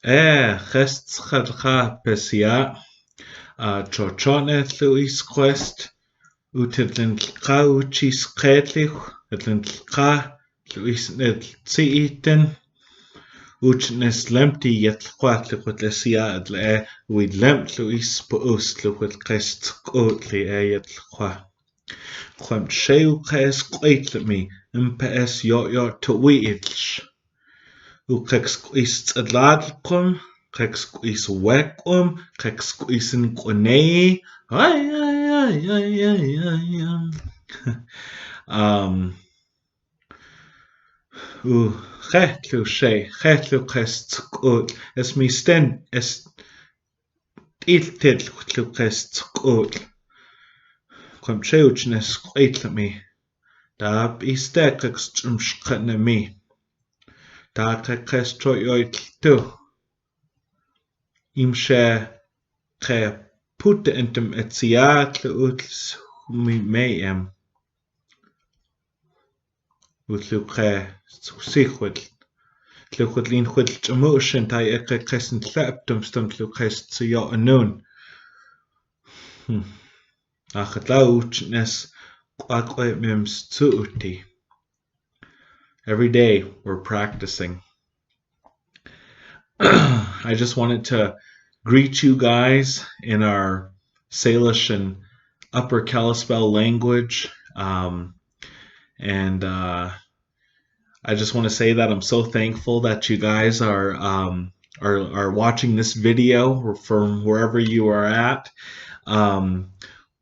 Gest chalcha pesia, chochone Luis quest, utilka uchis ketlich, utilka Luis net ziiten, uchnes lemti yet quatlich with lesia at le, with lemt Luis poust with quest quotli yet qua. Quem sheu ques quaitlet me, imps yo to weitch. Ukex is adladkum, kex is wekum, kex is in quene. Getlu she, getlu quest good. Es mi sten, es iltitlu quest good. Quem cheuchnes quaitlet me. Dab is dekex chumskatne me. Da quest choyoit tu. Imshe che put entem etziat utls mayem utluche sichwit tluchlin chwit emotion tai ek crescent leptum stunt lucest to yo anon achatauchnes quaque mims tuuti. Every day we're practicing. I just wanted to greet you guys in our Salish and Upper Kalispel language. And I just want to say that I'm so thankful that you guys are watching this video from wherever you are at.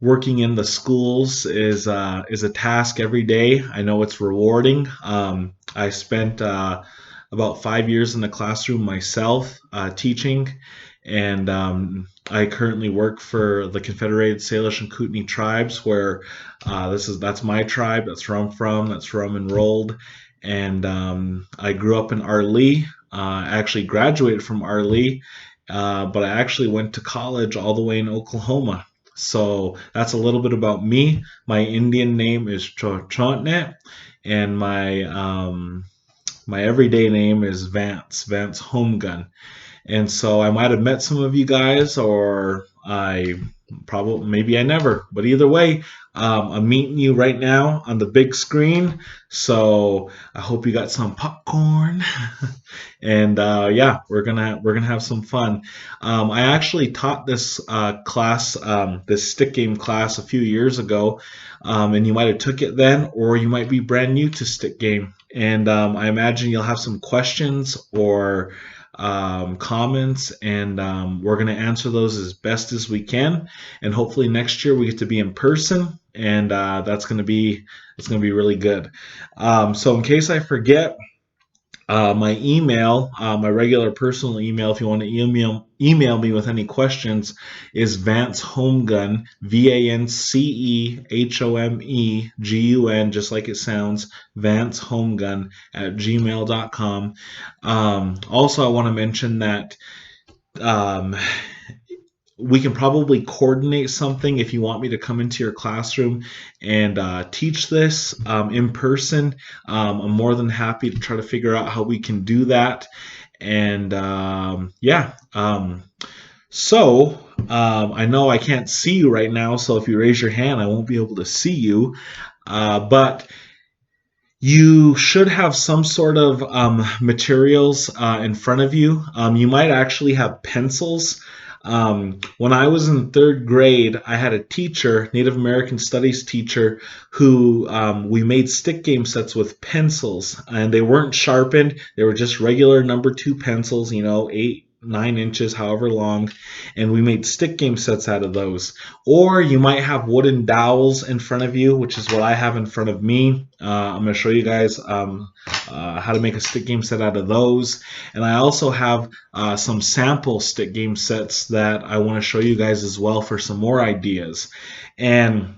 Working in the schools is a task every day. I know it's rewarding. I spent about 5 years in the classroom myself teaching, and I currently work for the Confederated Salish and Kootenai tribes, where that's my tribe. That's where I'm from. That's where I'm enrolled, and I grew up in Arlee. I actually graduated from Arlee, but I actually went to college all the way in Oklahoma. So that's a little bit about me. My Indian name is Chochotne, and my everyday name is Vance Homegun. And so I might have met some of you guys, or maybe I never. But either way, I'm meeting you right now on the big screen. So I hope you got some popcorn, and yeah, we're gonna have some fun. I actually taught this class, this stick game class, a few years ago, and you might have took it then, or you might be brand new to stick game. And I imagine you'll have some questions or comments, and we're going to answer those as best as we can. And hopefully next year we get to be in person, and it's going to be really good. So in case I forget, my email, my regular personal email, if you want to email me with any questions, is Vance Homegun, VanceHomegun, just like it sounds, Vance Homegun at gmail.com. Also, I want to mention that we can probably coordinate something if you want me to come into your classroom and teach this in person. I'm more than happy to try to figure out how we can do that. And yeah, so I know I can't see you right now, so if you raise your hand, I won't be able to see you. But you should have some sort of materials in front of you. You might actually have pencils. When I was in third grade, I had a teacher, Native American Studies teacher, who we made stick game sets with pencils, and they weren't sharpened. They were just regular number 2 pencils, 8, 9 inches, however long, and we made stick game sets out of those. Or you might have wooden dowels in front of you, which is what I have in front of me. I'm going to show you guys how to make a stick game set out of those. And I also have some sample stick game sets that I want to show you guys as well for some more ideas. And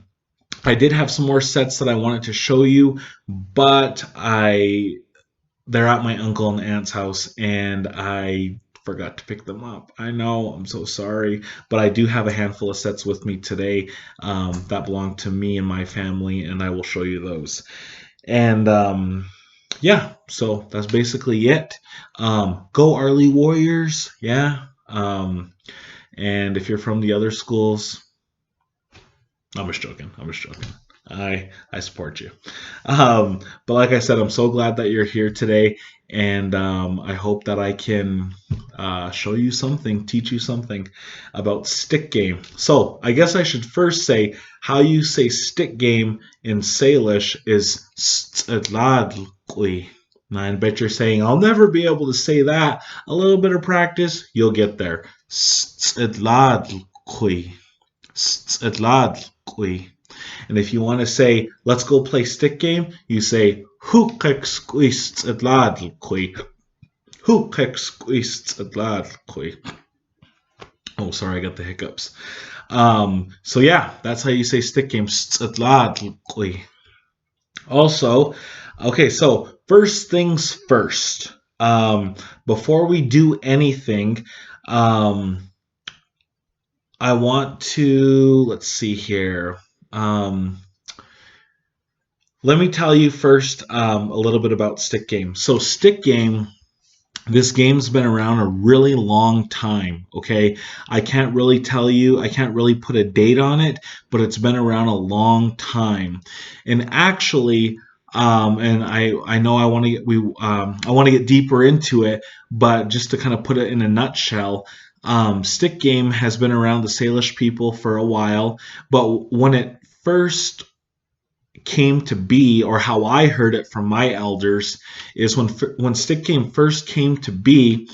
I did have some more sets that I wanted to show you, but they're at my uncle and aunt's house, and I forgot to pick them up. I know, I'm so sorry, but I do have a handful of sets with me today that belong to me and my family, and I will show you those. And yeah, so that's basically it. Go Arley Warriors, yeah. And if you're from the other schools, I'm just joking. I'm just joking. I support you. But like I said, I'm so glad that you're here today, and I hope that I can show you something, teach you something about stick game. So I guess I should first say how you say stick game in Salish is stladli. And I bet you're saying I'll never be able to say that. A little bit of practice, you'll get there. Stladli. Stladli. And if you want to say, let's go play stick game, you say, Hukekskui. Hukekskui. Oh, sorry, I got the hiccups. So yeah, that's how you say stick game. Stladli. Also, okay, so first things first. Before we do anything, I want to, let's see here. Let me tell you first a little bit about stick game. So stick game, this game's been around a really long time. Okay, I can't really put a date on it, but it's been around a long time. And actually, and I know I want to get deeper into it, but just to kind of put it in a nutshell, stick game has been around the Salish people for a while, but when it first came to be, or how I heard it from my elders, is when stick game first came to be.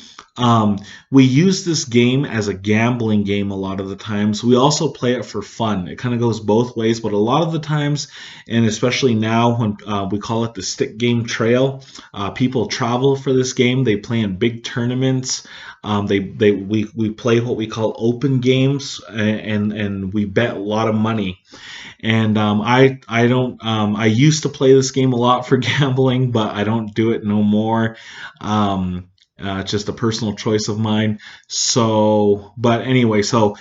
We use this game as a gambling game a lot of the times. We also play it for fun. It kind of goes both ways, but a lot of the times, and especially now when we call it the stick game trail, people travel for this game. They play in big tournaments. We play what we call open games, and we bet a lot of money. And I don't I used to play this game a lot for gambling, but I don't do it no more. It's just a personal choice of mine. So, but anyway, so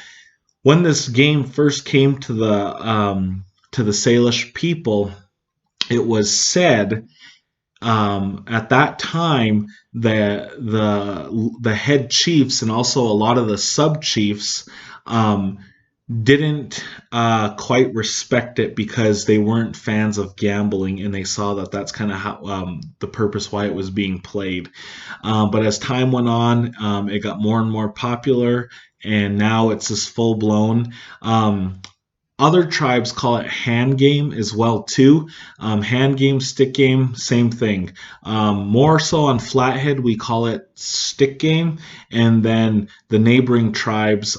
when this game first came to the Salish people, it was said at that time that the head chiefs and also a lot of the sub chiefs didn't quite respect it because they weren't fans of gambling, and they saw that that's kind of how the purpose why it was being played. But as time went on, it got more and more popular, and now it's just full blown. Other tribes call it hand game as well too. Hand game, stick game, same thing. More so on Flathead, we call it stick game, and then the neighboring tribes,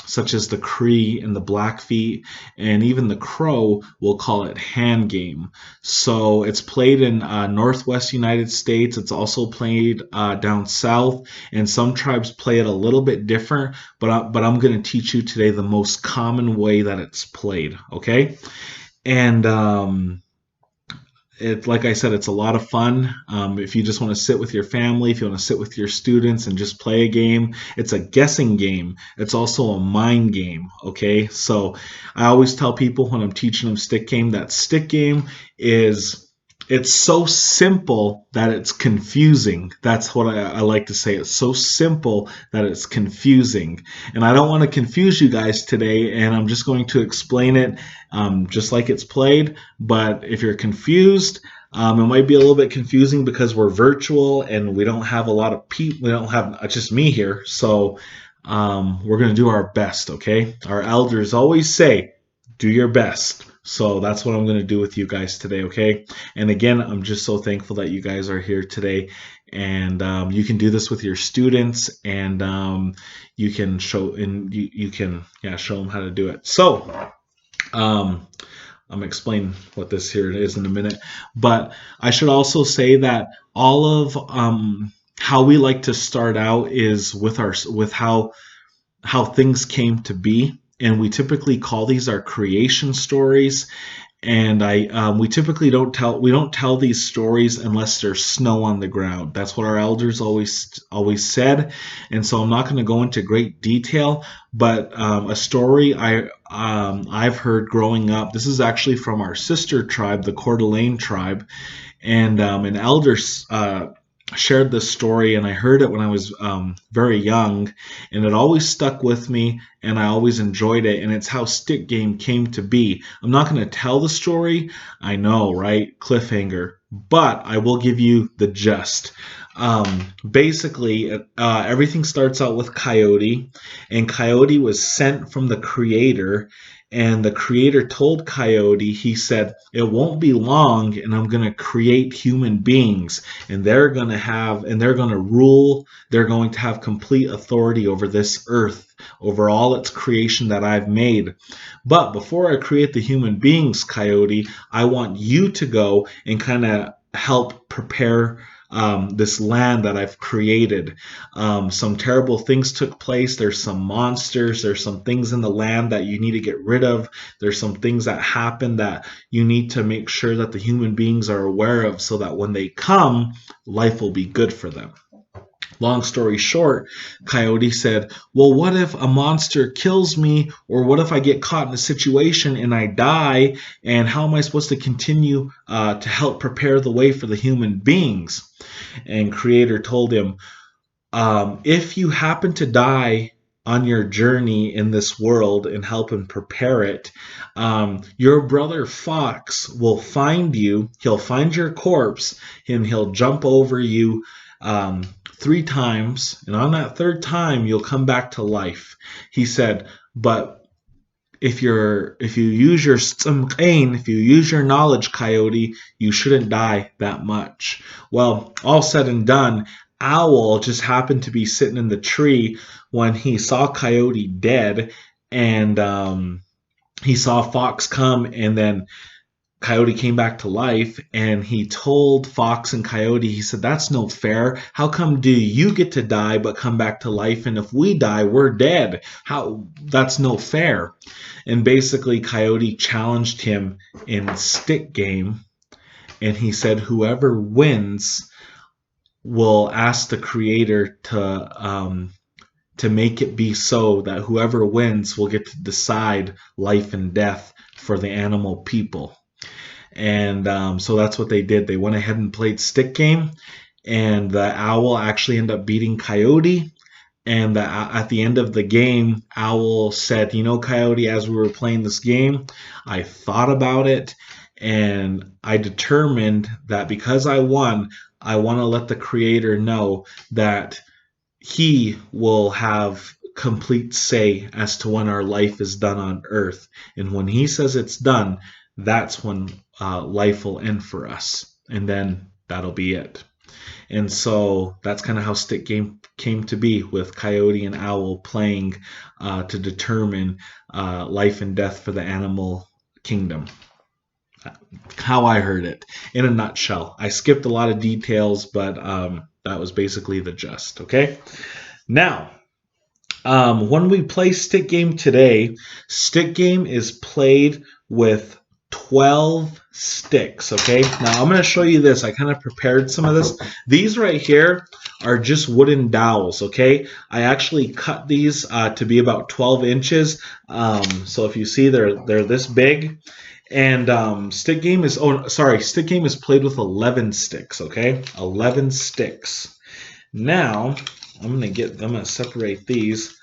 such as the Cree and the Blackfeet, and even the Crow, will call it hand game. So it's played in Northwest United States. It's also played down south, and some tribes play it a little bit different. But I'm going to teach you today the most common way that it's played. Okay, and like I said, it's a lot of fun. If you just want to sit with your family, if you want to sit with your students and just play a game, it's a guessing game. It's also a mind game. Okay, so I always tell people when I'm teaching them stick game that stick game is it's so simple that it's confusing. That's what I like to say. It's so simple that it's confusing. And I don't want to confuse you guys today, and I'm just going to explain it just like it's played. But if you're confused, it might be a little bit confusing because we're virtual and we don't have a lot of people. We don't have just me here. So we're going to do our best, okay? Our elders always say, do your best. So that's what I'm going to do with you guys today, okay? And again, I'm just so thankful that you guys are here today. And you can do this with your students, and you can show show them how to do it. So I'm gonna explain what this here is in a minute. But I should also say that all of how we like to start out is with how things came to be, and we typically call these our creation stories. And we typically don't tell these stories unless there's snow on the ground. That's what our elders always said, and so I'm not going to go into great detail. But a story I've heard growing up. This is actually from our sister tribe, the Coeur d'Alene tribe, And an elder shared this story, and I heard it when I was very young, and it always stuck with me, and I always enjoyed it. And it's how Stick Game came to be. I'm not going to tell the story. I know, right? Cliffhanger. But I will give you the gist. Basically, everything starts out with Coyote, and Coyote was sent from the creator. And the creator told Coyote, he said, it won't be long, and I'm going to create human beings, and they're going to rule. They're going to have complete authority over this earth, over all its creation that I've made. But before I create the human beings, Coyote, I want you to go and kind of help prepare this land that I've created. Some terrible things took place. There's some monsters. There's some things in the land that you need to get rid of. There's some things that happen that you need to make sure that the human beings are aware of, so that when they come, life will be good for them. Long story short, Coyote said, well, what if a monster kills me? Or what if I get caught in a situation and I die? And how am I supposed to continue to help prepare the way for the human beings? And Creator told him, if you happen to die on your journey in this world and help him prepare it, your brother Fox will find you. He'll find your corpse and he'll jump over you 3 times, and on that 3rd time you'll come back to life. He said, but if you use your tzimkain, if you use your knowledge, Coyote, you shouldn't die that much. Well, all said and done, Owl just happened to be sitting in the tree when he saw Coyote dead, and he saw Fox come, and then Coyote came back to life, and he told Fox and Coyote, he said, that's no fair. How come do you get to die but come back to life, and if we die, we're dead? That's no fair. And basically Coyote challenged him in Stick Game, and he said whoever wins will ask the creator to make it be so that whoever wins will get to decide life and death for the animal people. And so that's what they did. They went ahead and played Stick Game, and the Owl actually ended up beating Coyote. And at the end of the game, Owl said, Coyote, as we were playing this game, I thought about it, and I determined that because I won, I want to let the creator know that he will have complete say as to when our life is done on Earth. And when he says it's done, that's when life will end for us. And then that'll be it. And so that's kind of how Stick Game came to be, with Coyote and Owl playing to determine life and death for the animal kingdom. How I heard it in a nutshell. I skipped a lot of details, but that was basically the gist. Okay. Now, when we play Stick Game today, Stick Game is played with 12 sticks. Okay, now I'm going to show you this. I kind of prepared some of this. These right here are just wooden dowels. Okay, I actually cut these to be about 12 inches. So if you see, they're this big. And Stick Game is Stick Game is played with 11 sticks. Okay, 11 sticks. Now I'm gonna separate these.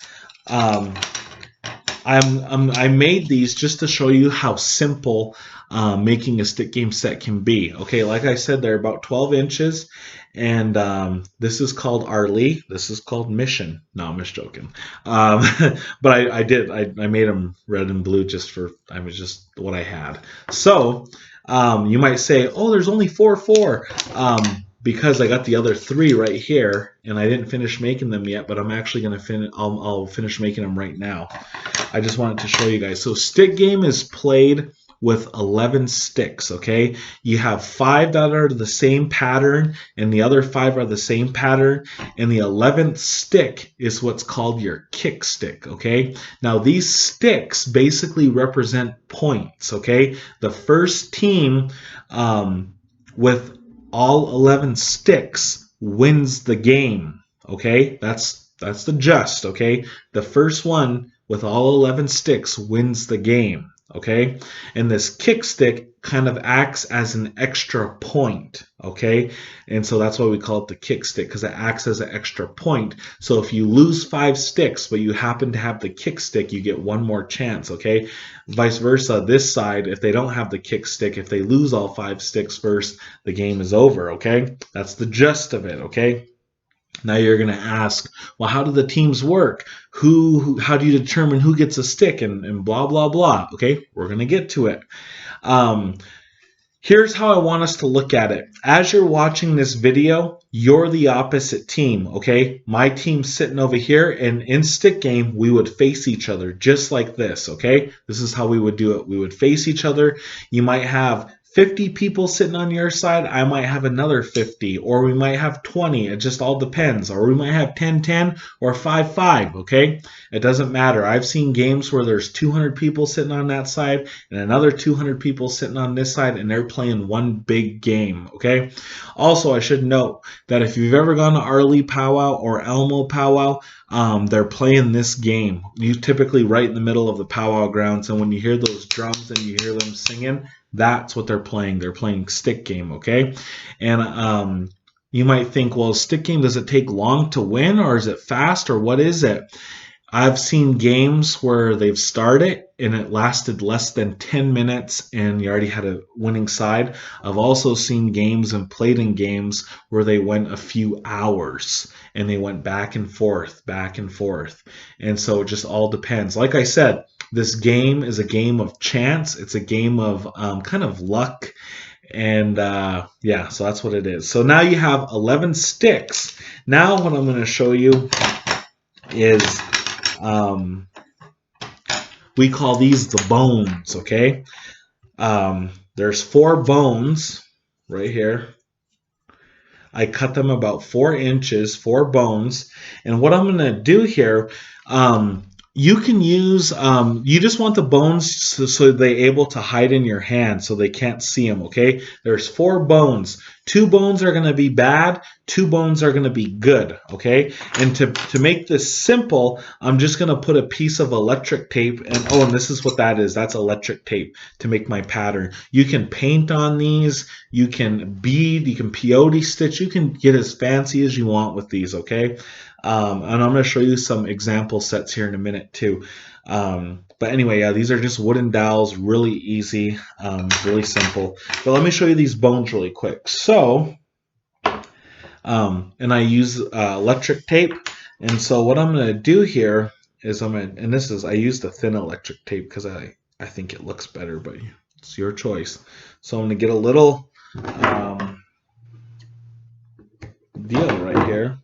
I made these just to show you how simple making a Stick Game set can be. Okay, like I said, they're about 12 inches, and this is called Arlie. This is called Mission. No, I'm just joking. But I made them red and blue just what I had. So you might say, oh, there's only 4. Because I got the other 3 right here, and I didn't finish making them yet, but I'm actually going to finish. I'll finish making them right now. I just wanted to show you guys. So Stick Game is played with 11 sticks. Okay, you have 5 that are the same pattern, and the other 5 are the same pattern, and the 11th stick is what's called your kick stick. Okay, now these sticks basically represent points. Okay, the first team with all 11 sticks wins the game. Okay, that's the gist. Okay, the first one with all 11 sticks wins the game. okay? And this kick stick kind of acts as an extra point, okay? And so that's why we call it the kick stick, because it acts as an extra point. So if you lose 5 sticks, but you happen to have the kick stick, you get one more chance, okay? Vice versa, this side, if they don't have the kick stick, if they lose all 5 sticks first, the game is over, okay? That's the gist of it, okay? Now you're going to ask, well, how do the teams work? How do you determine who gets a stick and blah, blah, blah. Okay, we're going to get to it. Um, Here's how I want us to look at it. As you're watching this video, you're the opposite team, okay? My team's sitting over here, and in stick game, we would face each other just like this, okay? This is how we would do it. We would face each other. You might have 50 people sitting on your side. I might have another 50, or we might have 20. It just all depends. Or we might have 10-10 or 5-5, okay? It doesn't matter. I've seen games where there's 200 people sitting on that side and another 200 people sitting on this side, and they're playing one big game, okay? Also, I should note that if you've ever gone to Arlie Powwow or Elmo Powwow, they're playing this game. You typically right in the middle of the powwow grounds, and when you hear those drums and you hear them singing, that's what they're playing. They're playing stick game, okay? And you might think, well, stick game, does it take long to win, or is it fast, or what is it? I've seen games where they've started and it lasted less than 10 minutes and you already had a winning side. I've also seen games and played in games where they went a few hours and they went back and forth, back and forth. And so it just all depends. Like I said, this game is a game of chance. It's a game of kind of luck. And yeah, so that's what it is. So now you have 11 sticks. Now what I'm going to show you is we call these the bones, okay? There's 4 bones right here. I cut them about 4 inches, 4 bones. And what I'm going to do here, you can use, you just want the bones so they're able to hide in your hand so they can't see them, okay? There's 4 bones. 2 bones are going to be bad. 2 bones are going to be good, okay? And to make this simple, I'm just going to put a piece of electric tape, and oh, and this is what that is. That's electric tape to make my pattern. You can paint on these. You can bead. You can peyote stitch. You can get as fancy as you want with these, okay? And I'm going to show you some example sets here in a minute too. But anyway, yeah, these are just wooden dowels, really easy, really simple. But let me show you these bones really quick. So, and I use electric tape. And so what I'm going to do here is and this is, I use the thin electric tape because I think it looks better, but it's your choice. So I'm going to get a little deal right here.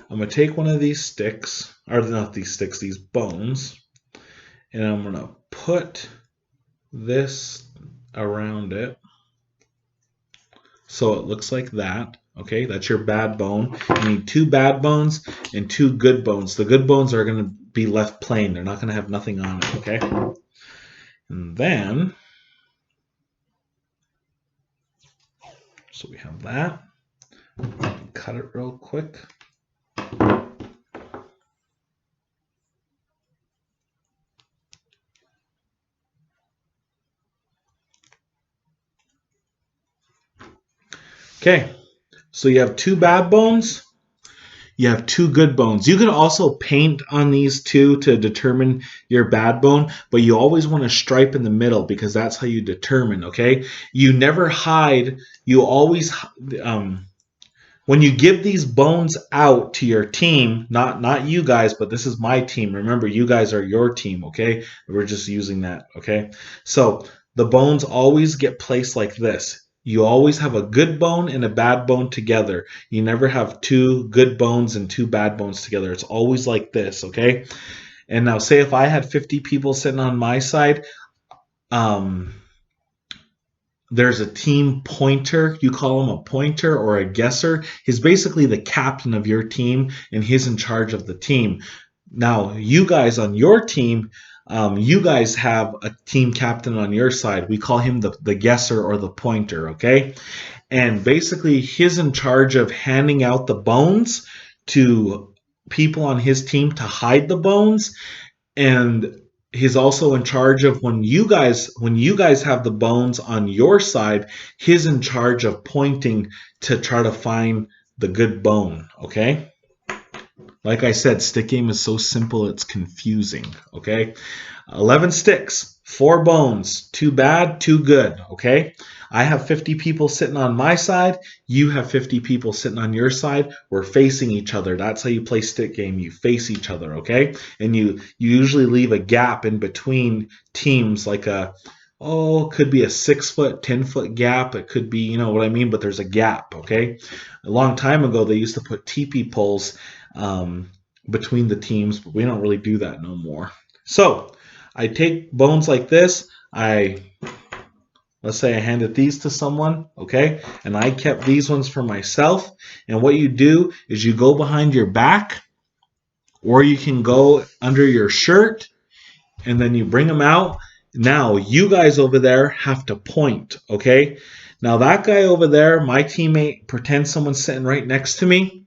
I'm going to take one of these sticks, or not these sticks, these bones, and I'm going to put this around it so it looks like that. Okay, that's your bad bone. You need 2 bad bones and 2 good bones. The good bones are going to be left plain. They're not going to have nothing on it, okay? And then, so we have that. Cut it real quick. Okay, so you have 2 bad bones, you have 2 good bones. You can also paint on these 2 to determine your bad bone, but you always want to stripe in the middle because that's how you determine, okay? You never hide, you always, when you give these bones out to your team, not you guys, but this is my team. Remember, you guys are your team, okay? We're just using that, okay? So the bones always get placed like this. You always have a good bone and a bad bone together. You never have 2 good bones and 2 bad bones together. It's always like this, okay? And now say if I had 50 people sitting on my side, there's a team pointer. You call him a pointer or a guesser. He's basically the captain of your team, and he's in charge of the team. Now, you guys on your team, you guys have a team captain on your side. We call him the guesser or the pointer, okay? And basically, he's in charge of handing out the bones to people on his team to hide the bones. And he's also in charge of when you guys have the bones on your side, he's in charge of pointing to try to find the good bone, okay? Like I said, stick game is so simple it's confusing, okay? 11 sticks, 4 bones, 2 bad, 2 good, okay? I have 50 people sitting on my side, you have 50 people sitting on your side. We're facing each other. That's how you play stick game. You face each other, okay? And you usually leave a gap in between teams, like could be a 6-foot, 10-foot gap. It could be, you know what I mean, but there's a gap, okay? A long time ago, they used to put teepee poles between the teams, but we don't really do that no more. So I take bones like this. Let's say I handed these to someone, okay? And I kept these ones for myself. And what you do is you go behind your back, or you can go under your shirt, and then you bring them out. Now, you guys over there have to point, okay? Now, that guy over there, my teammate, pretend someone's sitting right next to me.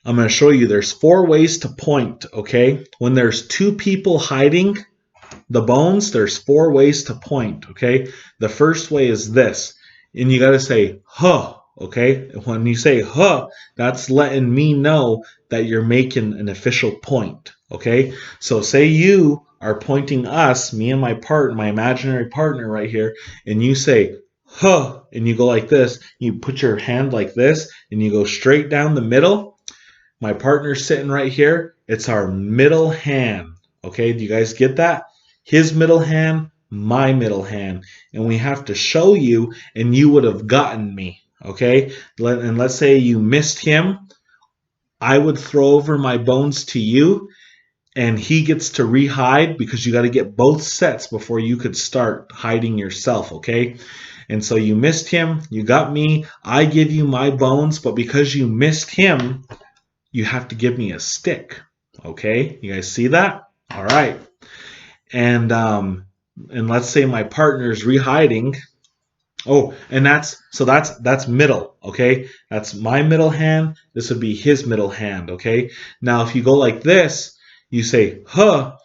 I'm going to show you there's 4 ways to point, okay? When there's 2 people hiding the bones, there's 4 ways to point, okay? The first way is this, and you got to say, huh, okay? When you say, huh, that's letting me know that you're making an official point, okay? So say you are pointing us, me and my imaginary partner right here, and you say, huh, and you go like this, you put your hand like this, and you go straight down the middle. My partner's sitting right here. It's our middle hand, okay? Do you guys get that? His middle hand, my middle hand. And we have to show you, and you would have gotten me, okay? And let's say you missed him. I would throw over my bones to you, and he gets to re-hide because you got to get both sets before you could start hiding yourself, okay? And so you missed him, you got me, I give you my bones, but because you missed him, you have to give me a stick, okay? You guys see that? All right. And let's say my partner's re-hiding. Oh, and that's middle, okay? That's my middle hand. This would be his middle hand, okay? Now, if you go like this, you say, huh.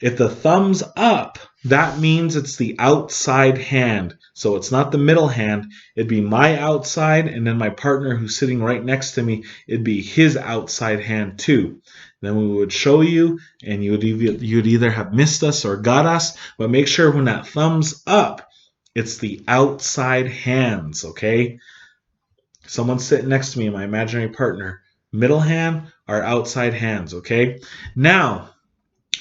If the thumb's up, that means it's the outside hand. So it's not the middle hand. It'd be my outside, and then my partner who's sitting right next to me, it'd be his outside hand too. Then we would show you, and you'd either have missed us or got us, but make sure when that thumb's up, it's the outside hands, okay? Someone's sitting next to me, my imaginary partner. Middle hand are outside hands, okay? Now,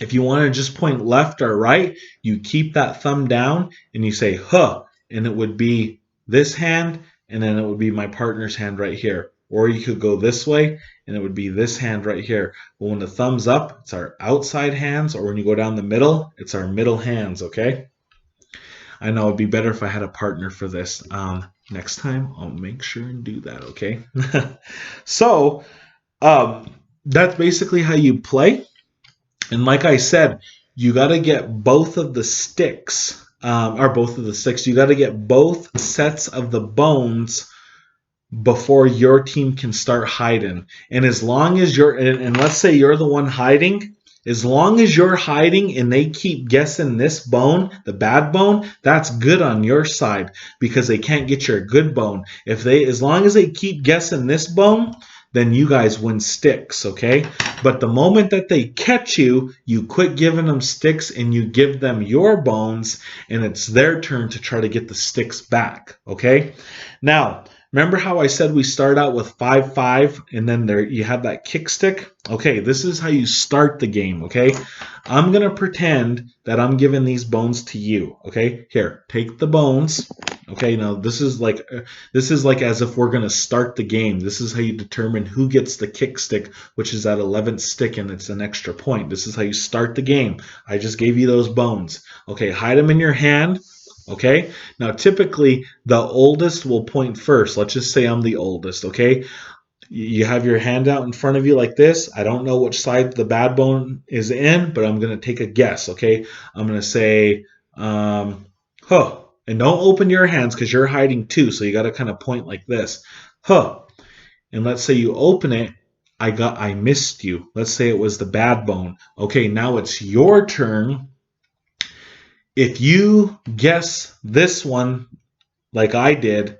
if you want to just point left or right, you keep that thumb down and you say, huh, and it would be this hand, and then it would be my partner's hand right here. Or you could go this way, and it would be this hand right here. But when the thumb's up, it's our outside hands, or when you go down the middle, it's our middle hands, okay? I know it'd be better if I had a partner for this. Next time, I'll make sure and do that, okay? So, that's basically how you play. And like I said, you got to get both of the sticks, you got to get both sets of the bones before your team can start hiding. And as long as and let's say you're the one hiding, as long as you're hiding and they keep guessing this bone, the bad bone, that's good on your side because they can't get your good bone. As long as they keep guessing this bone, then you guys win sticks, okay? But the moment that they catch you, you quit giving them sticks and you give them your bones, and it's their turn to try to get the sticks back, okay? Now, remember how I said we start out with 5-5 and then there you have that kick stick? Okay, this is how you start the game, okay? I'm going to pretend that I'm giving these bones to you, okay? Here, take the bones. Okay, now this is like as if we're going to start the game. This is how you determine who gets the kick stick, which is that 11th stick, and it's an extra point. This is how you start the game. I just gave you those bones. Okay, hide them in your hand. Okay, now typically the oldest will point first. Let's just say I'm the oldest, okay? You have your hand out in front of you like this. I don't know which side the bad bone is in, but I'm going to take a guess, okay? I'm going to say, huh. And don't open your hands because you're hiding too, so you got to kind of point like this. Huh. And let's say you open it. I missed you. Let's say it was the bad bone. Okay, now it's your turn. If you guess this one like I did,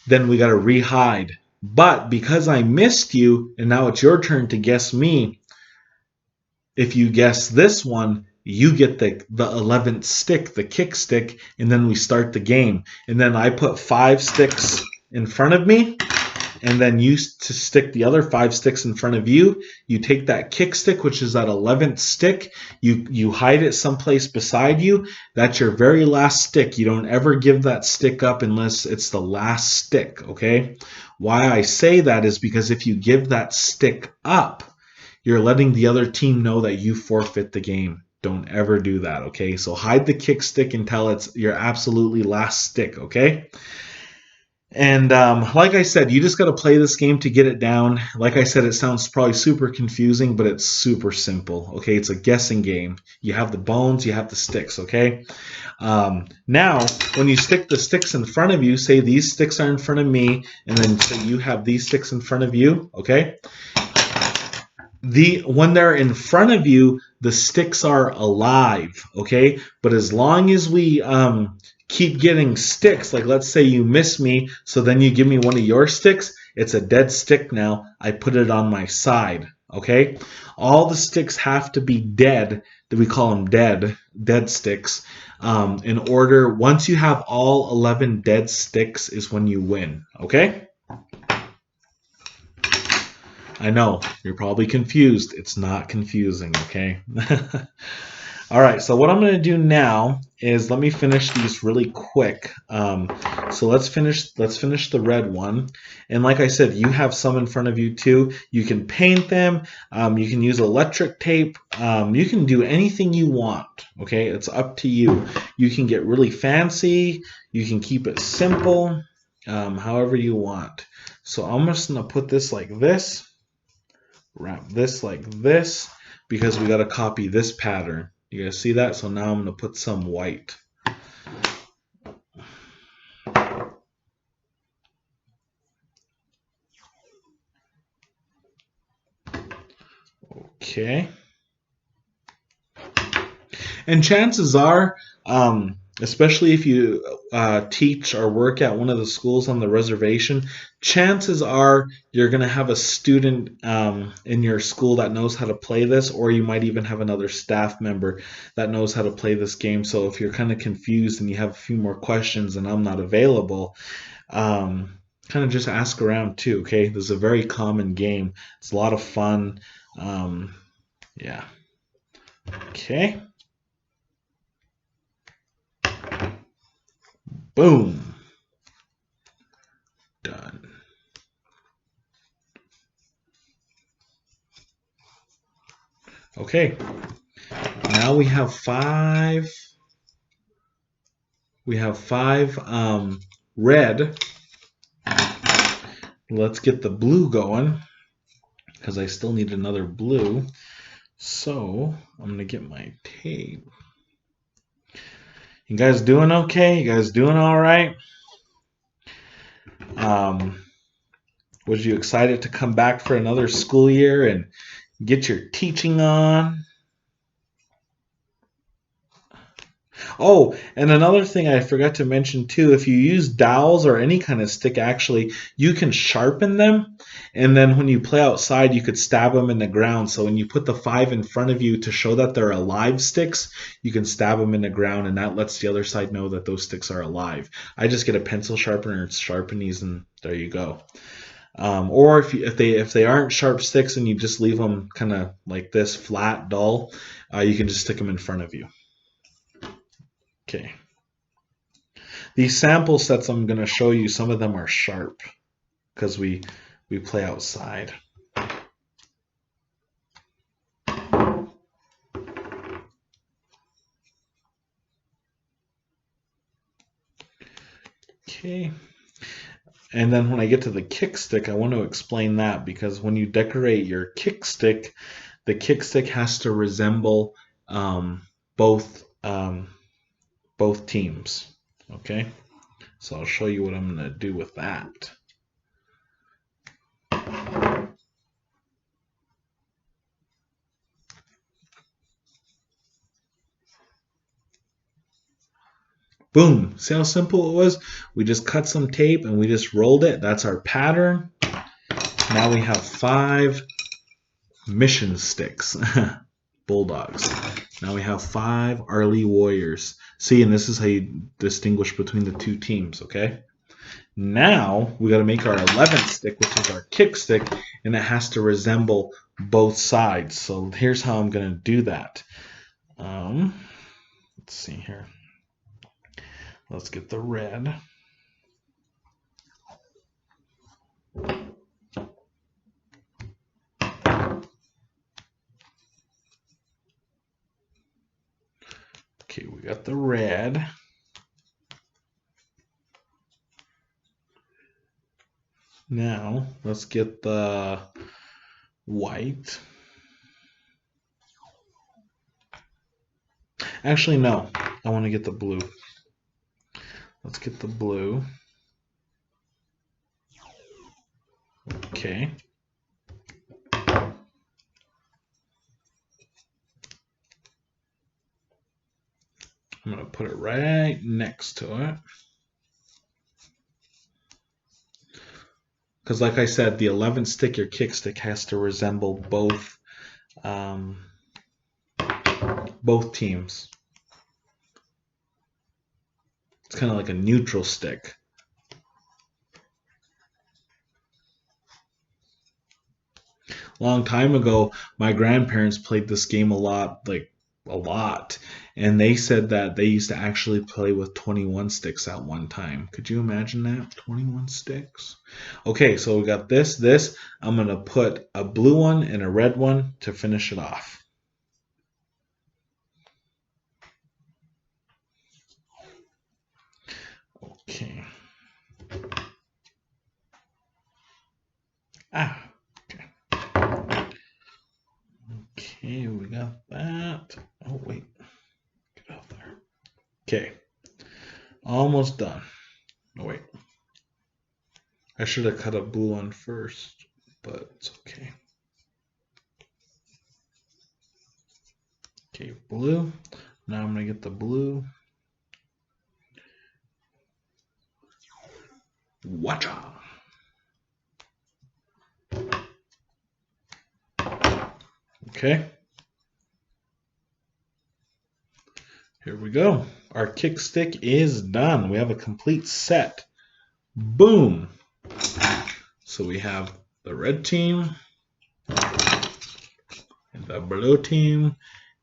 then we got to rehide. But because I missed you and now it's your turn to guess me, if you guess this one, you get the 11th stick, the kick stick, and then we start the game. And then I put 5 sticks in front of me, and then you to stick the other 5 sticks in front of you. You take that kick stick, which is that 11th stick, you hide it someplace beside you. That's your very last stick. You don't ever give that stick up unless it's the last stick, okay? Why I say that is because if you give that stick up, you're letting the other team know that you forfeit the game. Don't ever do that, okay? So hide the kick stick until it's your absolutely last stick, okay? And like I said, you just got to play this game to get it down. Like I said, it sounds probably super confusing, but it's super simple. Okay, it's a guessing game. You have the bones, you have the sticks. Okay. Now, when you stick the sticks in front of you, say these sticks are in front of me, and then say you have these sticks in front of you. Okay. When they're in front of you, the sticks are alive. Okay, but as long as we keep getting sticks, like let's say you miss me, so then you give me one of your sticks, it's a dead stick now. I put it on my side. Okay, all the sticks have to be dead. We call them dead sticks. In order, once you have all 11 dead sticks, is when you win. Okay. I know, you're probably confused. It's not confusing, okay? All right, so what I'm going to do now is let me finish these really quick. So let's finish the red one. And like I said, you have some in front of you too. You can paint them. You can use electric tape. You can do anything you want, okay? It's up to you. You can get really fancy. You can keep it simple, however you want. So I'm just going to put this like this. Wrap this like this because we got to copy this pattern. You guys see that? So now I'm going to put some white. Okay. And chances are, especially if you teach or work at one of the schools on the reservation, chances are you're going to have a student in your school that knows how to play this, or you might even have another staff member that knows how to play this game. So if you're kind of confused and you have a few more questions and I'm not available, kind of just ask around too, okay? This is a very common game. It's a lot of fun. Yeah. Okay. Boom. Done. Okay. Now we have five. We have five red. Let's get the blue going because I still need another blue. So I'm going to get my tape. You guys doing okay? You guys doing all right? Was you excited to come back for another school year and get your teaching on? Oh, and another thing I forgot to mention too, if you use dowels or any kind of stick, actually, you can sharpen them. And then when you play outside, you could stab them in the ground. So when you put the 5 in front of you to show that they're alive sticks, you can stab them in the ground, and that lets the other side know that those sticks are alive. I just get a pencil sharpener and sharpen these, and there you go. Or if they aren't sharp sticks and you just leave them kind of like this, flat, dull, you can just stick them in front of you. Okay. These sample sets I'm going to show you, some of them are sharp because we play outside. Okay. And then when I get to the kick stick, I want to explain that because when you decorate your kick stick, the kick stick has to resemble both teams. Okay. So I'll show you what I'm going to do with that. Boom. See how simple it was? We just cut some tape and we just rolled it. That's our pattern. Now we have 5 mission sticks. Bulldogs. Now we have 5 Arlie Warriors. See, and this is how you distinguish between the 2 teams, okay? Now we got to make our 11th stick, which is our kick stick, and it has to resemble both sides. So here's how I'm going to do that. Let's see here. Let's get the red. Okay, we got the red. Now, let's get the white. Actually, no. I want to get the blue. Let's get the blue. Okay. I'm going to put it right next to it. Because like I said, the 11th stick, your kick stick, has to resemble both teams. It's kind of like a neutral stick. Long time ago, my grandparents played this game a lot, and they said that they used to actually play with 21 sticks at one time. Could you imagine that? 21 sticks. Okay, so we got this. I'm going to put a blue one and a red one to finish it off. Okay. Okay, we got that. Oh, wait. Get out there. Okay. Almost done. Oh, wait. I should have cut a blue one first, but it's okay. Okay, blue. Now I'm going to get the blue. Watcha! Okay. Here we go. Our kick stick is done. We have a complete set. Boom. So we have the red team and the blue team,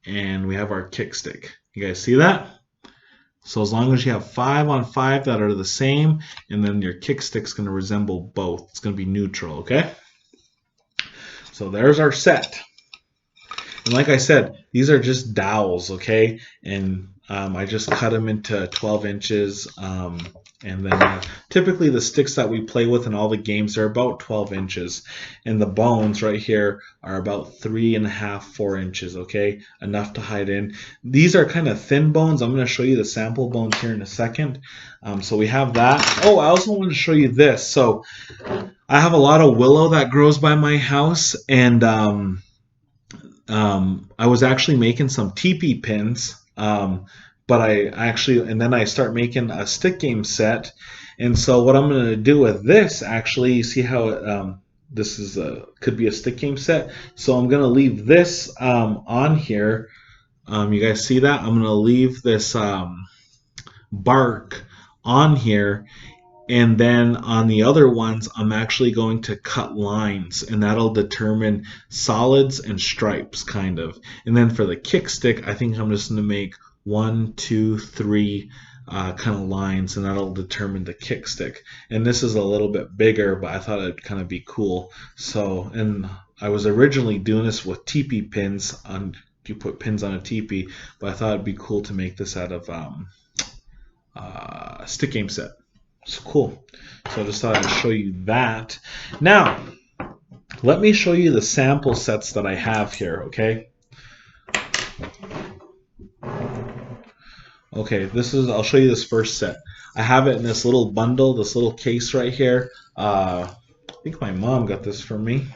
and we have our kick stick. You guys see that? So as long as you have 5 on 5 that are the same, and then your kick stick's going to resemble both. It's going to be neutral, okay? So there's our set. And like I said, these are just dowels, okay? And I just cut them into 12 inches. And then typically the sticks that we play with in all the games are about 12 inches. And the bones right here are about 3.5, 4 inches, okay? Enough to hide in. These are kind of thin bones. I'm going to show you the sample bones here in a second. So we have that. Oh, I also want to show you this. So I have a lot of willow that grows by my house, and I was actually making some teepee pins, but and then I start making a stick game set. And so what I'm going to do with this, actually, you see how this is could be a stick game set. So I'm going to leave this on here. You guys see that? I'm going to leave this bark on here. And then on the other ones, I'm actually going to cut lines, and that'll determine solids and stripes, kind of. And then for the kick stick, I think I'm just going to make 1, 2, 3 kind of lines, and that'll determine the kick stick. And this is a little bit bigger, but I thought it'd kind of be cool. So, and I was originally doing this with teepee pins. You put pins on a teepee, but I thought it'd be cool to make this out of stick game set. It's cool. So I just thought I'd show you that. Now, let me show you the sample sets that I have here, okay? Okay, I'll show you this first set. I have it in this little bundle, this little case right here. I think my mom got this for me.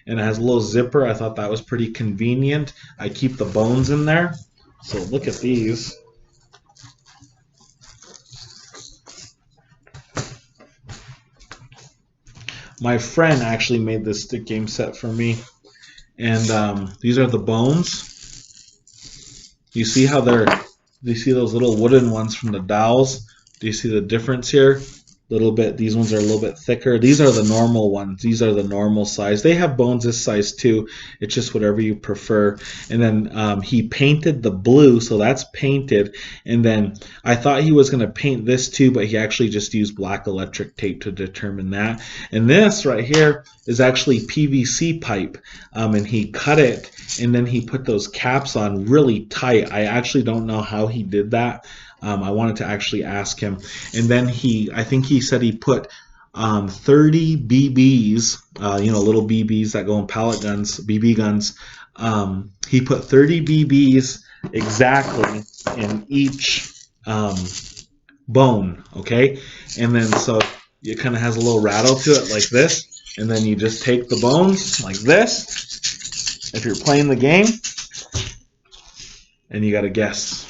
And it has a little zipper. I thought that was pretty convenient. I keep the bones in there. So look at these. My friend actually made this stick game set for me, and these are the bones. You see how they're? Do you see those little wooden ones from the dowels? Do you see the difference here? Little bit. These ones are a little bit thicker. These are the normal ones. These are the normal size. They have bones this size too. It's just whatever you prefer. And then he painted the blue, so that's painted. And then I thought he was going to paint this too, but he actually just used black electric tape to determine that. And this right here is actually PVC pipe, and he cut it, and then he put those caps on really tight. I actually don't know how he did that. I wanted to actually ask him. And then I think he said he put 30 BBs, little BBs that go in pellet guns, BB guns. He put 30 BBs exactly in each bone, okay? And then so it kind of has a little rattle to it like this. And then you just take the bones like this if you're playing the game, and you got to guess.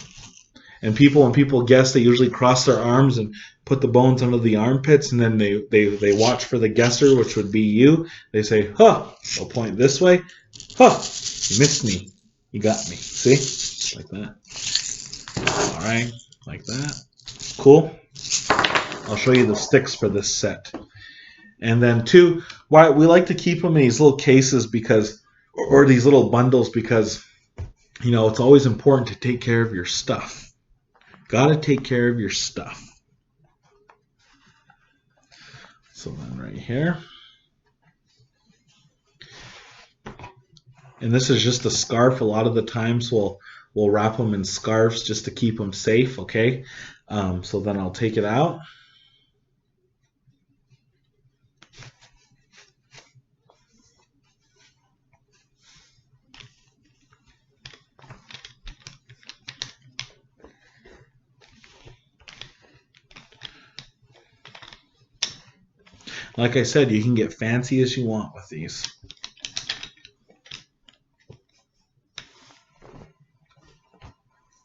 And when people guess, they usually cross their arms and put the bones under the armpits, and then they watch for the guesser, which would be you. They say, huh, they'll point this way. Huh, you missed me. You got me. See? Like that. All right, like that. Cool. I'll show you the sticks for this set. And then why we like to keep them in these little cases or these little bundles because, it's always important to take care of your stuff. Got to take care of your stuff. So then right here. And this is just a scarf. A lot of the times we'll wrap them in scarves just to keep them safe, okay? So then I'll take it out. Like I said, you can get fancy as you want with these.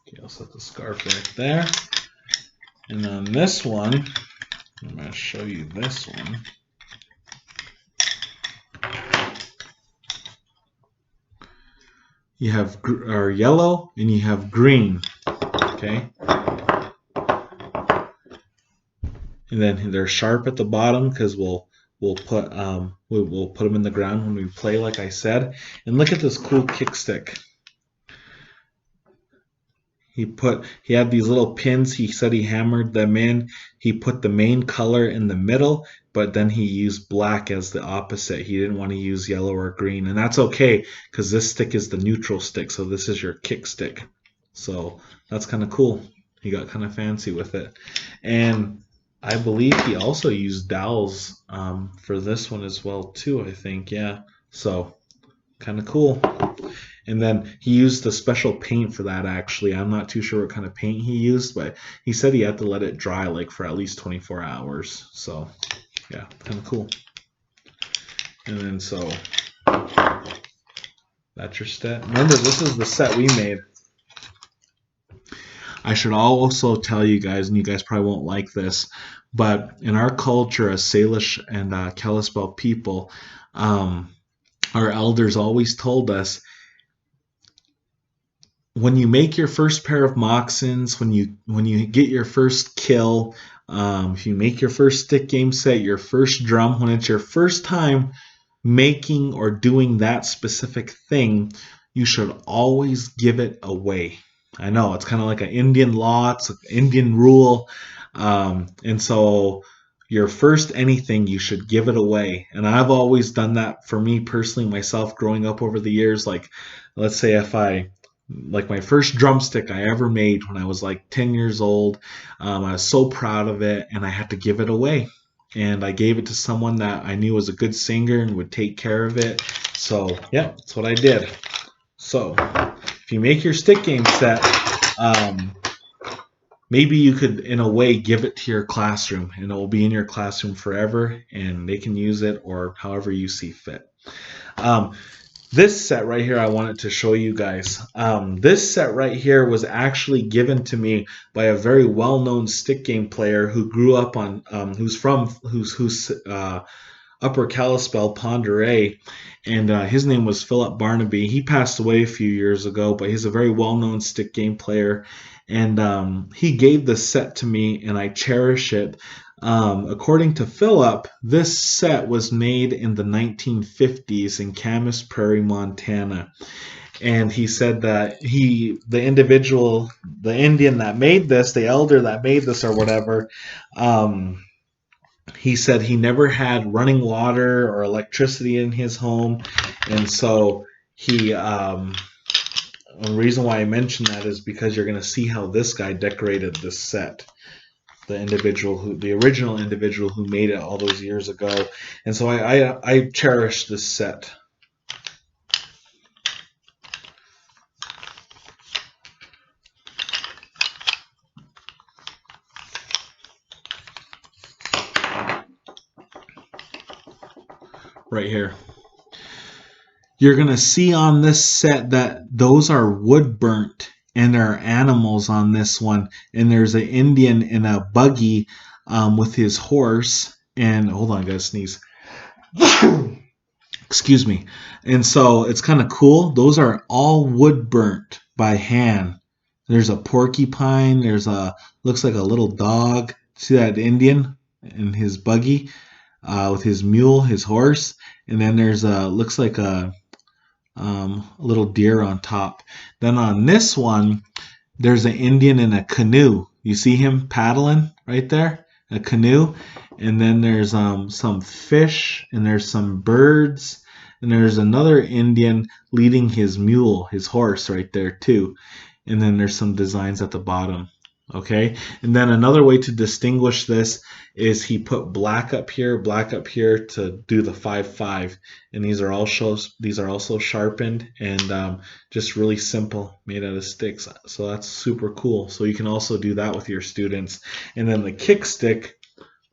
Okay, I'll set the scarf right there. And on this one, I'm going to show you this one. You have yellow and you have green, okay? And then they're sharp at the bottom because we'll put them in the ground when we play, like I said. And look at this cool kick stick. He had these little pins. He said he hammered them in. He put the main color in the middle, but then he used black as the opposite. He didn't want to use yellow or green, and that's okay because this stick is the neutral stick. So this is your kick stick. So that's kind of cool. He got kind of fancy with it, and I believe he also used dowels for this one as well too, I think. Yeah, so kind of cool. And then he used a special paint for that, actually. I'm not too sure what kind of paint he used, but he said he had to let it dry like for at least 24 hours. So yeah, kind of cool. And then so that's your set. Remember, this is the set we made. I should also tell you guys, and you guys probably won't like this, but in our culture as Salish and Kalispel people, our elders always told us, when you make your first pair of moccasins, when you get your first kill, if you make your first stick game set, your first drum, when it's your first time making or doing that specific thing, you should always give it away. I know it's kind of like an Indian law, it's an Indian rule, and so your first anything, you should give it away. And I've always done that for me personally, myself, growing up over the years. Like, let's say like my first drumstick I ever made when I was like 10 years old, I was so proud of it, and I had to give it away. And I gave it to someone that I knew was a good singer and would take care of it. So yeah, that's what I did. So if you make your stick game set, maybe you could, in a way, give it to your classroom, and it will be in your classroom forever, and they can use it or however you see fit. This set right here, I wanted to show you guys. This set right here was actually given to me by a very well-known stick game player who grew up on, who's Upper Kalispell, Pend Oreille, and his name was Philip Barnaby. He passed away a few years ago, but he's a very well-known stick game player, and he gave this set to me, and I cherish it. According to Philip, this set was made in the 1950s in Camas Prairie, Montana. And he said that the individual, the Indian that made this, the elder that made this or whatever, um, he said he never had running water or electricity in his home, and so the reason why I mention that is because you're going to see how this guy decorated this set. The original individual who made it all those years ago, and so I cherish this set. Right here. You're going to see on this set that those are wood burnt, and there are animals on this one. And there's an Indian in a buggy with his horse. And hold on, I gotta sneeze. Excuse me. And so it's kind of cool. Those are all wood burnt by hand. There's a porcupine. Looks like a little dog. See that Indian in his buggy with his mule, his horse. And then looks like a little deer on top. Then on this one, there's an Indian in a canoe. You see him paddling right there, a canoe. And then there's some fish, and there's some birds, and there's another Indian leading his mule, his horse, right there too. And then there's some designs at the bottom. Okay, and then another way to distinguish this is he put black up here to do the 5-5, and these are also sharpened and just really simple, made out of sticks. So that's super cool. So you can also do that with your students. And then the kick stick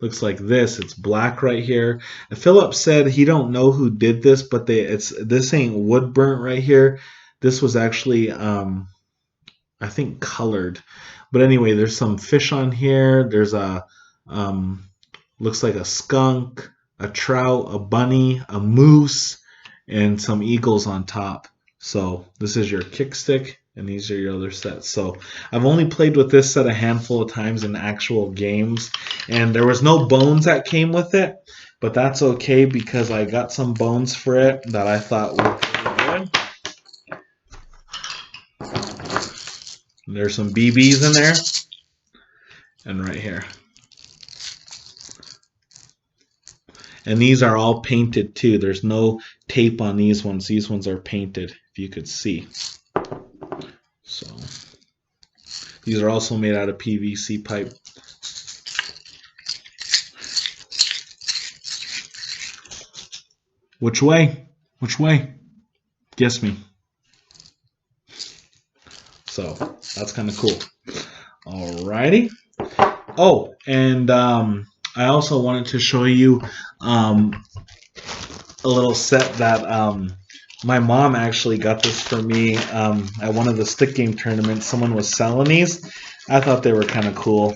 looks like this. It's black right here. Philip said he don't know who did this, but this ain't wood burnt right here. This was actually I think colored. But anyway, there's some fish on here. There's looks like a skunk, a trout, a bunny, a moose, and some eagles on top. So this is your kick stick, and these are your other sets. So I've only played with this set a handful of times in actual games, and there was no bones that came with it, but that's okay because I got some bones for it that I thought were pretty good. There's some BBs in there, and right here. And these are all painted too. There's no tape on these ones. These ones are painted, if you could see. So these are also made out of PVC pipe. Which way? Which way? Guess me. So that's kind of cool. Alrighty. Oh, and I also wanted to show you a little set that my mom actually got this for me at one of the stick game tournaments. Someone was selling these. I thought they were kind of cool.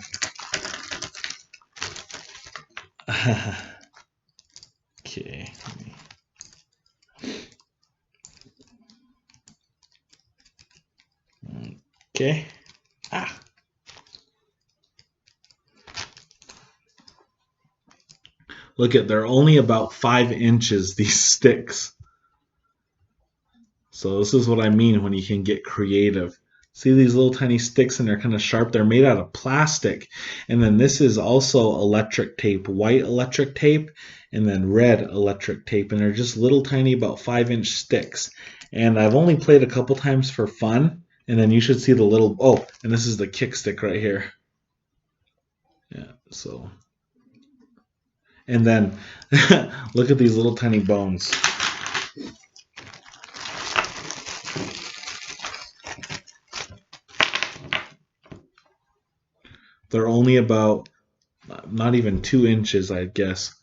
Okay. Okay. Look at, they're only about 5 inches, these sticks. So this is what I mean when you can get creative. See these little tiny sticks, and they're kind of sharp. They're made out of plastic. And then this is also electric tape, white electric tape, and then red electric tape. And they're just little tiny, about 5-inch sticks. And I've only played a couple times for fun. And then you should see the little, oh, and this is the kick stick right here. Yeah, so. And then look at these little tiny bones. They're only about not even 2 inches, I guess.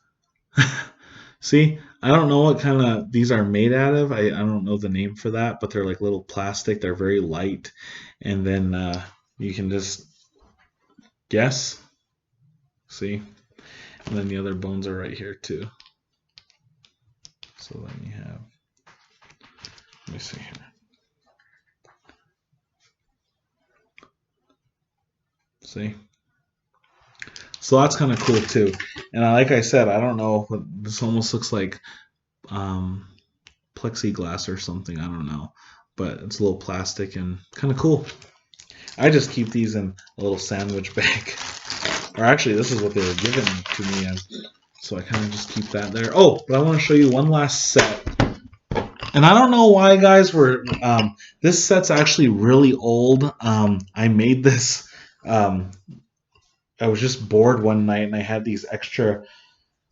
See, I don't know what kind of these are made out of. I don't know the name for that, but they're like little plastic. They're very light. And then you can just guess. See? And then the other bones are right here too. So then you have, let me see here. See? So that's kind of cool too. And like I said, I don't know, this almost looks like plexiglass or something. I don't know. But it's a little plastic and kind of cool. I just keep these in a little sandwich bag. Or actually, this is what they were given to me in. So I kind of just keep that there. Oh, but I want to show you one last set. And I don't know why, guys, this set's actually really old. I made this. I was just bored one night and I had these extra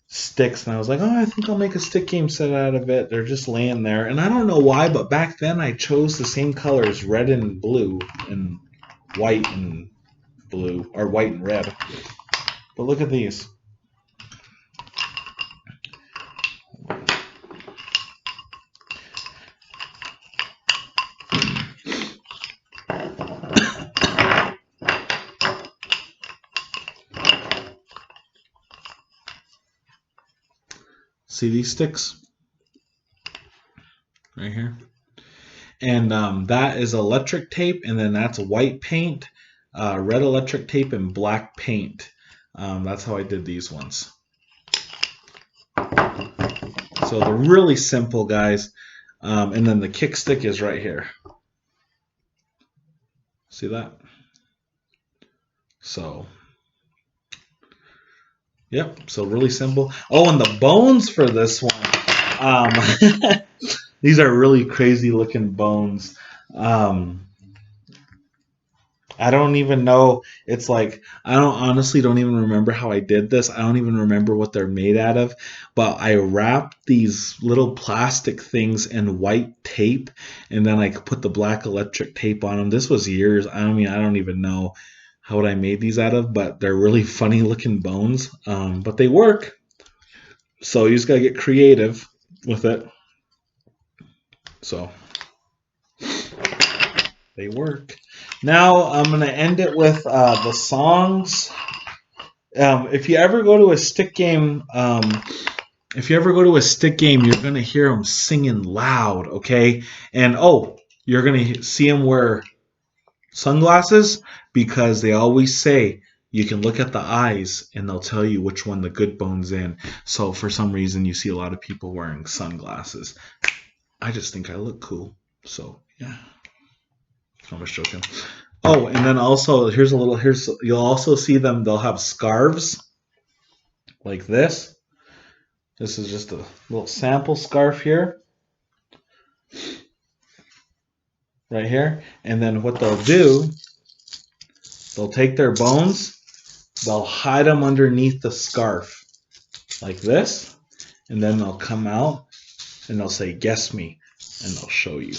sticks and I was like, oh, I think I'll make a stick game set out of it. They're just laying there. And I don't know why, but back then I chose the same colors, red and blue and white and blue, or white and red. But look at these. See these sticks right here? And that is electric tape, and then that's white paint, red electric tape, and black paint. That's how I did these ones. So they're really simple, guys. And then the kick stick is right here. See that? So, yep. So really simple. Oh, and the bones for this one. These are really crazy looking bones. I don't even know. It's like, honestly don't even remember how I did this. I don't even remember what they're made out of. But I wrapped these little plastic things in white tape, and then I put the black electric tape on them. This was years. I don't even know how I made these out of, but they're really funny looking bones. But they work. So you just gotta get creative with it. So they work. Now I'm going to end it with the songs. If you ever go to a stick game, you're going to hear them singing loud, okay? And you're going to see them wear sunglasses, because they always say you can look at the eyes and they'll tell you which one the good bone's in. So for some reason you see a lot of people wearing sunglasses. I just think I look cool. So yeah. I'm just joking. Oh, and then also you'll also see them. They'll have scarves like this. This is just a little sample scarf here, right here. And then what they'll do, they'll take their bones, they'll hide them underneath the scarf like this, and then they'll come out and they'll say, "Guess me," and they'll show you.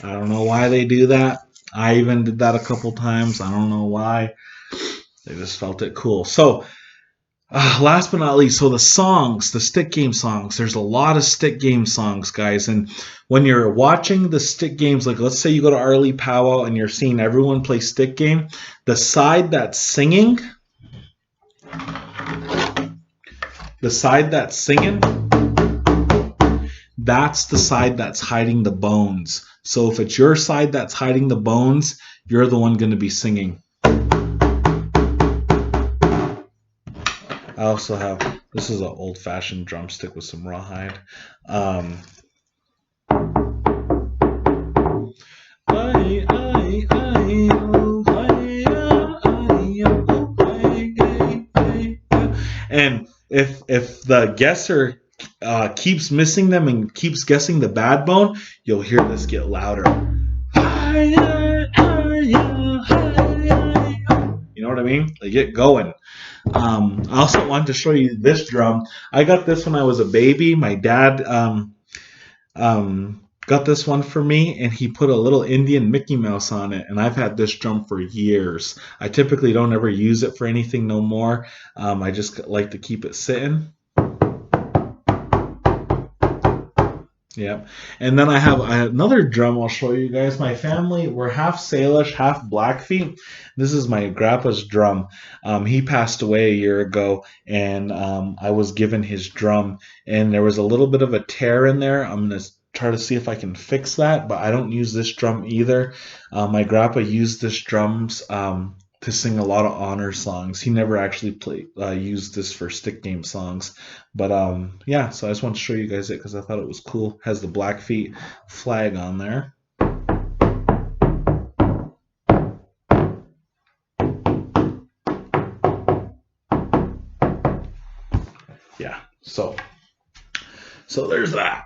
I don't know why they do that. I even did that a couple times. I don't know why. They just felt it cool. So, last but not least, so the songs, the stick game songs. There's a lot of stick game songs, guys. And when you're watching the stick games, like let's say you go to Arlie Powwow and you're seeing everyone play stick game, the side that's singing, that's the side that's hiding the bones. So if it's your side that's hiding the bones, you're the one going to be singing. I also have, this is an old-fashioned drumstick with some rawhide. And if the guesser keeps missing them and keeps guessing the bad bone, you'll hear this get louder. You know what I mean? They get going. I also wanted to show you this drum. I got this when I was a baby. My dad got this one for me, and he put a little Indian Mickey Mouse on it, and I've had this drum for years. I typically don't ever use it for anything no more. I just like to keep it sitting. Yep. And then I have another drum I'll show you guys. My family, we're half Salish, half Blackfeet. This is my grandpa's drum. He passed away a year ago, and I was given his drum, and there was a little bit of a tear in there. I'm going to try to see if I can fix that, but I don't use this drum either. My grandpa used this drums to sing a lot of honor songs. He never actually used this for stick game songs. But yeah, so I just want to show you guys it because I thought it was cool. Has the Blackfeet flag on there. Yeah, so there's that.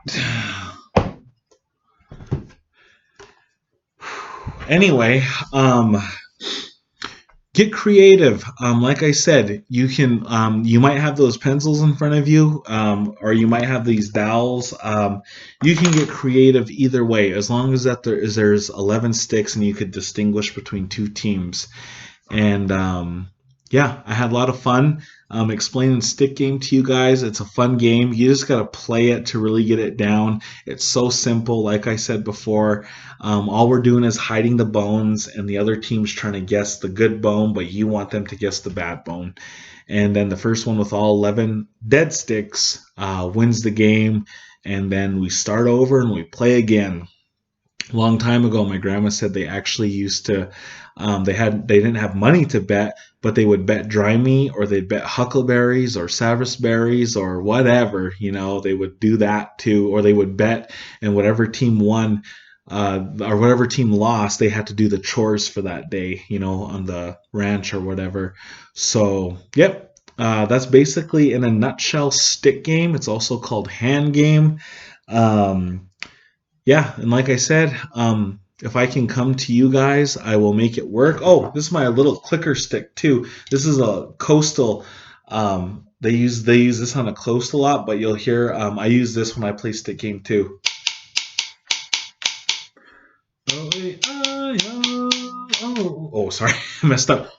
Anyway, get creative. Like I said, you might have those pencils in front of you, or you might have these dowels. You can get creative either way, as long as there's 11 sticks and you could distinguish between two teams. And yeah, I had a lot of fun explaining Stick Game to you guys. It's a fun game. You just got to play it to really get it down. It's so simple. Like I said before, all we're doing is hiding the bones, and the other team's trying to guess the good bone, but you want them to guess the bad bone. And then the first one with all 11 dead sticks wins the game. And then we start over and we play again. A long time ago, my grandma said they actually used to they didn't have money to bet, but they would bet dry meat, or they'd bet huckleberries or savis berries or whatever. They would do that too, or they would bet, and whatever team won or whatever team lost, they had to do the chores for that day, on the ranch or whatever. So yep, that's basically in a nutshell stick game. It's also called hand game. um, yeah, and like I said, if I can come to you guys, I will make it work. Oh, this is my little clicker stick too. This is a coastal. They use this on a coastal a lot, but you'll hear I use this when I play stick game too. Oh, sorry, I messed up.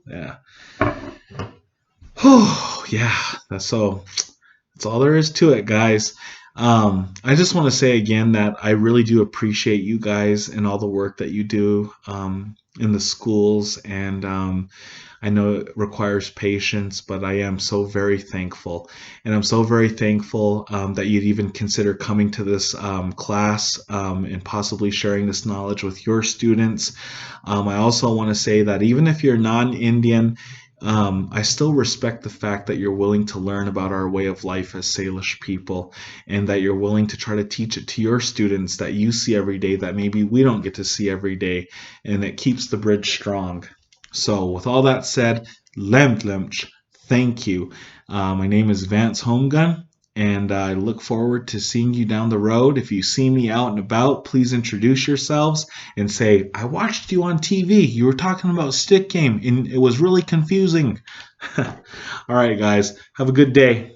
Yeah. Yeah. That's all there is to it, guys. I just want to say again that I really do appreciate you guys and all the work that you do in the schools. And I know it requires patience, but I am so very thankful. And I'm so very thankful that you'd even consider coming to this class and possibly sharing this knowledge with your students. I also want to say that even if you're non-Indian, I still respect the fact that you're willing to learn about our way of life as Salish people, and that you're willing to try to teach it to your students that you see every day that maybe we don't get to see every day, and it keeps the bridge strong. So, with all that said, Lemtlemch, thank you. My name is Vance Homegun, and I look forward to seeing you down the road. If you see me out and about, please introduce yourselves and say, I watched you on TV. You were talking about stick game, and it was really confusing. All right, guys, have a good day.